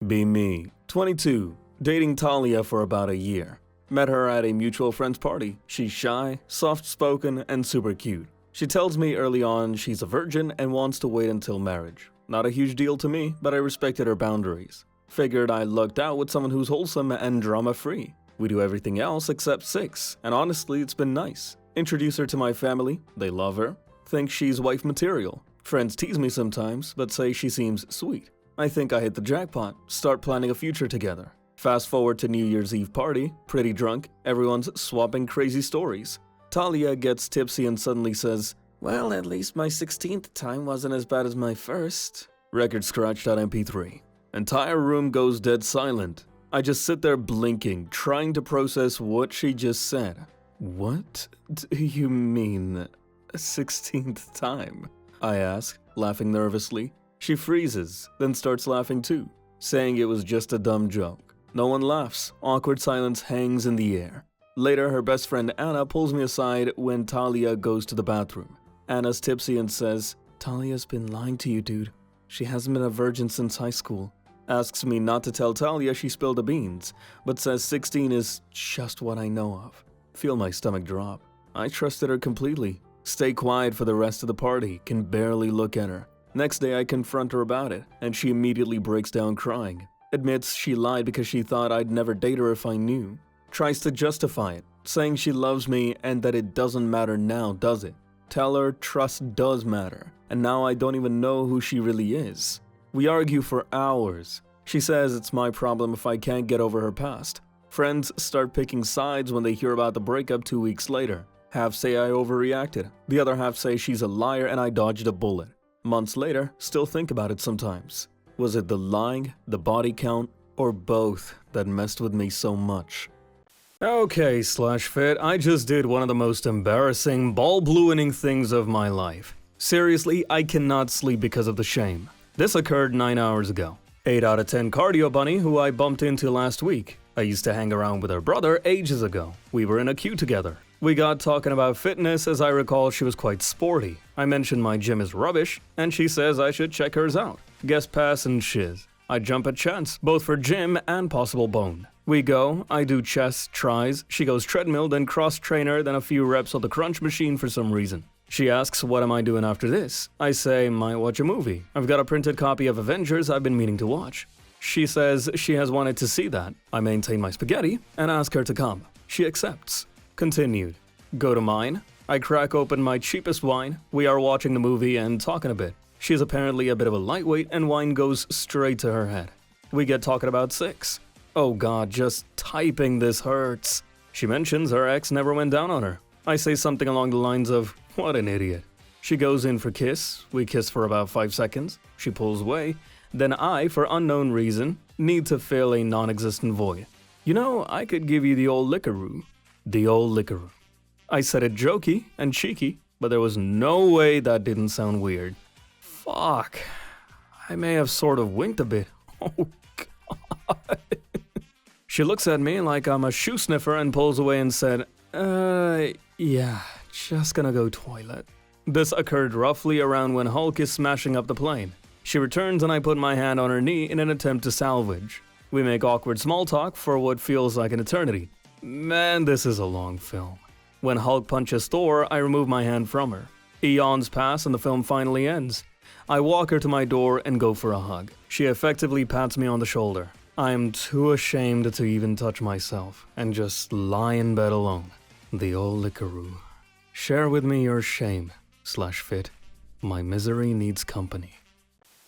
Be me, 22, dating Talia for about a year. Met her at a mutual friend's party. She's shy, soft-spoken, and super cute. She tells me early on she's a virgin and wants to wait until marriage. Not a huge deal to me, but I respected her boundaries. Figured I lucked out with someone who's wholesome and drama-free. We do everything else except sex, and honestly, it's been nice. Introduce her to my family, they love her. Think she's wife material. Friends tease me sometimes, but say she seems sweet. I think I hit the jackpot, start planning a future together. Fast forward to New Year's Eve party, pretty drunk, everyone's swapping crazy stories. Talia gets tipsy and suddenly says, "Well, at least my 16th time wasn't as bad as my first." Record scratched out MP3. Entire room goes dead silent. I just sit there blinking, trying to process what she just said. What do you mean, 16th time? I ask, laughing nervously. She freezes, then starts laughing too, saying it was just a dumb joke. No one laughs. Awkward silence hangs in the air. Later, her best friend Anna pulls me aside when Talia goes to the bathroom. Anna's tipsy and says, "Talia's been lying to you, dude. She hasn't been a virgin since high school." Asks me not to tell Talia she spilled the beans, but says 16 is just what I know of. Feel my stomach drop. I trusted her completely. Stay quiet for the rest of the party, can barely look at her. Next day I confront her about it, and she immediately breaks down crying. Admits she lied because she thought I'd never date her if I knew. Tries to justify it, saying she loves me and that it doesn't matter now, does it? Tell her trust does matter, and now I don't even know who she really is. We argue for hours. She says it's my problem if I can't get over her past. Friends start picking sides when they hear about the breakup 2 weeks later. Half say I overreacted, the other half say she's a liar and I dodged a bullet. Months later, still think about it sometimes. Was it the lying, the body count, or both that messed with me so much? Okay, /fit, I just did one of the most embarrassing, ball-bluening things of my life. Seriously, I cannot sleep because of the shame. This occurred 9 hours ago. 8 out of 10 cardio bunny who I bumped into last week. I used to hang around with her brother ages ago. We were in a queue together. We got talking about fitness. As I recall, she was quite sporty. I mentioned my gym is rubbish, and she says I should check hers out. Guest pass and shiz. I jump at chance, both for gym and possible bone. We go, I do chest, tries, she goes treadmill, then cross-trainer, then a few reps on the crunch machine for some reason. She asks what am I doing after this? I say, might watch a movie. I've got a printed copy of Avengers I've been meaning to watch. She says she has wanted to see that. I maintain my spaghetti and ask her to come. She accepts. Continued. Go to mine. I crack open my cheapest wine. We are watching the movie and talking a bit. She's apparently a bit of a lightweight and wine goes straight to her head. We get talking about sex. Oh god, just typing this hurts. She mentions her ex never went down on her. I say something along the lines of, what an idiot. She goes in for kiss. We kiss for about 5 seconds. She pulls away. Then I, for unknown reason, need to fill a non-existent void. You know, I could give you the old lickaroo. The old lickaroo. I said it jokey and cheeky, but there was no way that didn't sound weird. Fuck. I may have sort of winked a bit. Oh god. She looks at me like I'm a shoe sniffer and pulls away and said, yeah, just gonna go toilet. This occurred roughly around when Hulk is smashing up the plane. She returns and I put my hand on her knee in an attempt to salvage. We make awkward small talk for what feels like an eternity. Man, this is a long film. When Hulk punches Thor, I remove my hand from her. Eons pass and the film finally ends. I walk her to my door and go for a hug. She effectively pats me on the shoulder. I am too ashamed to even touch myself and just lie in bed alone. The old lickaroo. Share with me your shame, /fit. My misery needs company.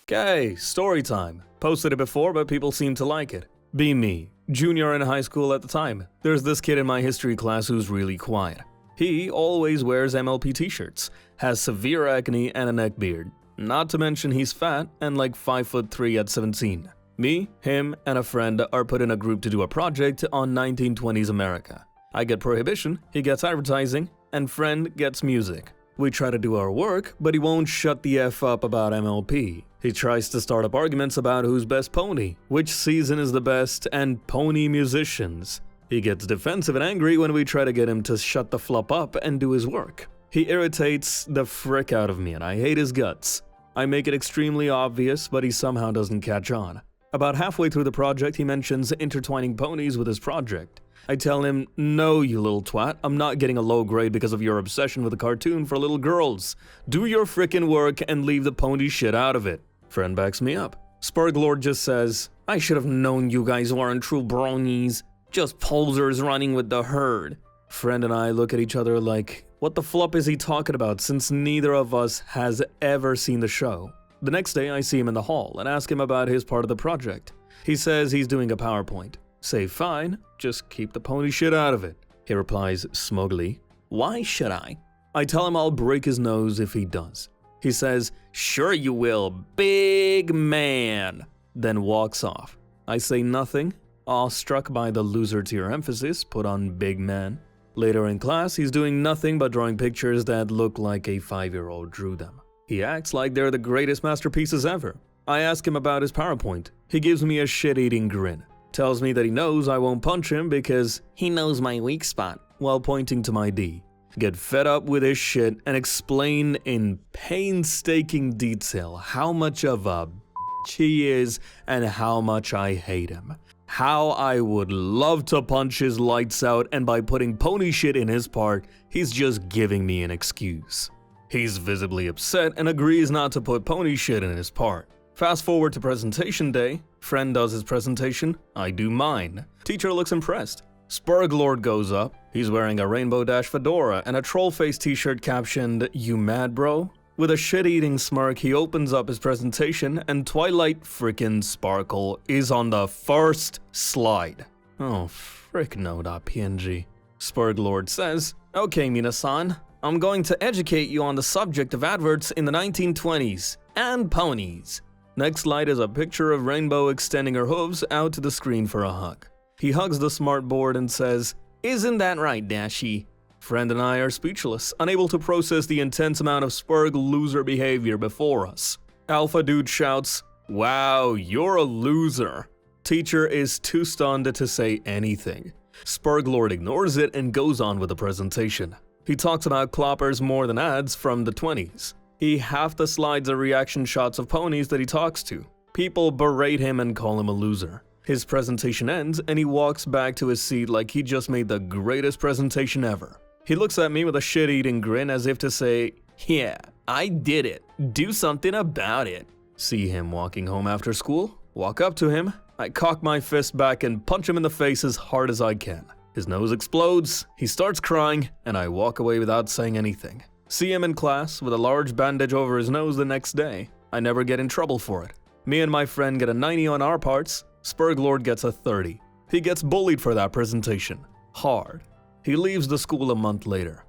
Okay, story time. Posted it before, but people seem to like it. Be me. Junior in high school at the time. There's this kid in my history class who's really quiet. He always wears MLP t-shirts, has severe acne and a neck beard. Not to mention he's fat and like 5'3" at 17. Me, him, and a friend are put in a group to do a project on 1920s America. I get prohibition, he gets advertising, and friend gets music. We try to do our work, but he won't shut the F up about MLP. He tries to start up arguments about who's best pony, which season is the best, and pony musicians. He gets defensive and angry when we try to get him to shut the flop up and do his work. He irritates the frick out of me and I hate his guts. I make it extremely obvious, but he somehow doesn't catch on. About halfway through the project, he mentions intertwining ponies with his project. I tell him, no, you little twat, I'm not getting a low grade because of your obsession with a cartoon for little girls. Do your frickin' work and leave the pony shit out of it. Friend backs me up. Sparglord just says, I should have known you guys weren't true bronies. Just posers running with the herd. Friend and I look at each other like, what the flup is he talking about, since neither of us has ever seen the show? The next day, I see him in the hall and ask him about his part of the project. He says he's doing a PowerPoint. Say fine, just keep the pony shit out of it. He replies smugly, why should I? I tell him I'll break his nose if he does. He says, sure you will, big man, then walks off. I say nothing, awestruck by the loser tier emphasis put on big man. Later in class, he's doing nothing but drawing pictures that look like a 5-year-old drew them. He acts like they're the greatest masterpieces ever. I ask him about his PowerPoint. He gives me a shit-eating grin. Tells me that he knows I won't punch him because he knows my weak spot, while pointing to my D. Get fed up with his shit and explain in painstaking detail how much of a bitch he is and how much I hate him. How I would love to punch his lights out, and by putting pony shit in his part, he's just giving me an excuse. He's visibly upset and agrees not to put pony shit in his part. Fast forward to presentation day. Friend does his presentation, I do mine. Teacher looks impressed. Sparglord goes up. He's wearing a rainbow dash fedora and a troll face t-shirt captioned, you mad bro? With a shit-eating smirk, he opens up his presentation and Twilight frickin' Sparkle is on the first slide. Oh, frick no.png. Sparglord says, okay Minasan, I'm going to educate you on the subject of adverts in the 1920s and ponies. Next slide is a picture of Rainbow extending her hooves out to the screen for a hug. He hugs the smartboard and says, isn't that right, Dashi? Friend and I are speechless, unable to process the intense amount of Spurg loser behavior before us. Alpha Dude shouts, wow, you're a loser. Teacher is too stunned to say anything. Sparglord ignores it and goes on with the presentation. He talks about cloppers more than ads from the 20s. He half the slides are reaction shots of ponies that he talks to. People berate him and call him a loser. His presentation ends and he walks back to his seat like he just made the greatest presentation ever. He looks at me with a shit-eating grin as if to say, yeah, I did it. Do something about it. See him walking home after school? Walk up to him. I cock my fist back and punch him in the face as hard as I can. His nose explodes, he starts crying, and I walk away without saying anything. See him in class with a large bandage over his nose the next day. I never get in trouble for it. Me and my friend get a 90 on our parts. Sparglord gets a 30. He gets bullied for that presentation. Hard. He leaves the school a month later.